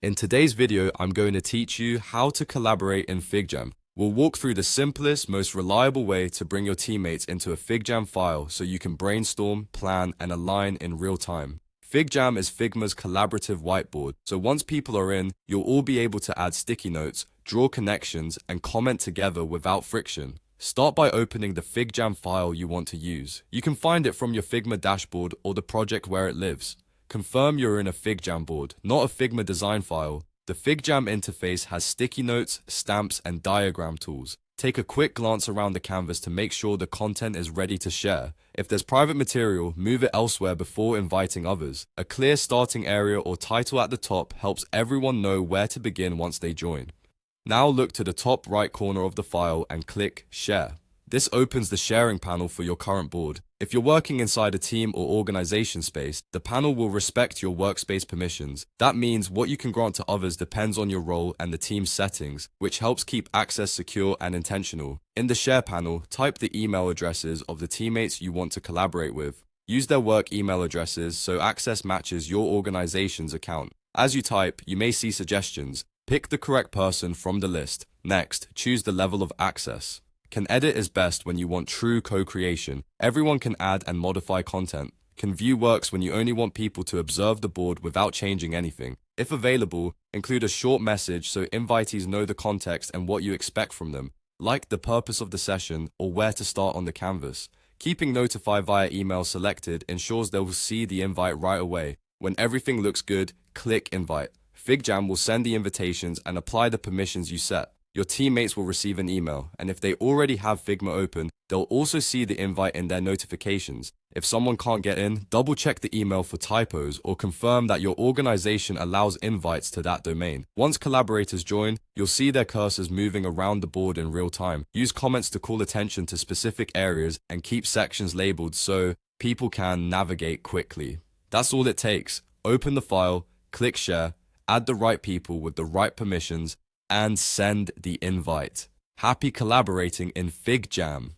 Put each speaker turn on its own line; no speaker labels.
In today's video, I'm going to teach you how to collaborate in FigJam. We'll walk through the simplest, most reliable way to bring your teammates into a FigJam file so you can brainstorm, plan, and align in real time. FigJam is Figma's collaborative whiteboard, so once people are in, you'll all be able to add sticky notes, draw connections, and comment together without friction. Start by opening the FigJam file you want to use. You can find it from your Figma dashboard or the project where it lives. Confirm you're in a FigJam board, not a Figma design file. The FigJam interface has sticky notes, stamps, and diagram tools. Take a quick glance around the canvas to make sure the content is ready to share. If there's private material, move it elsewhere before inviting others. A clear starting area or title at the top helps everyone know where to begin once they join. Now look to the top right corner of the file and click Share. This opens the sharing panel for your current board. If you're working inside a team or organization space, the panel will respect your workspace permissions. That means what you can grant to others depends on your role and the team's settings, which helps keep access secure and intentional. In the Share panel, type the email addresses of the teammates you want to collaborate with. Use their work email addresses so access matches your organization's account. As you type, you may see suggestions. Pick the correct person from the list. Next, choose the level of access. Can edit is best when you want true co-creation. Everyone can add and modify content. Can view works when you only want people to observe the board without changing anything. If available, include a short message so invitees know the context and what you expect from them, like the purpose of the session or where to start on the canvas. Keeping notify via email selected ensures they will see the invite right away. When everything looks good, click Invite. FigJam will send the invitations and apply the permissions you set. Your teammates will receive an email, and if they already have Figma open, they'll also see the invite in their notifications. If someone can't get in, double-check the email for typos or confirm that your organization allows invites to that domain. Once collaborators join, you'll see their cursors moving around the board in real time. Use comments to call attention to specific areas and keep sections labeled so people can navigate quickly. That's all it takes. Open the file, click Share, add the right people with the right permissions, and send the invite. Happy collaborating in FigJam!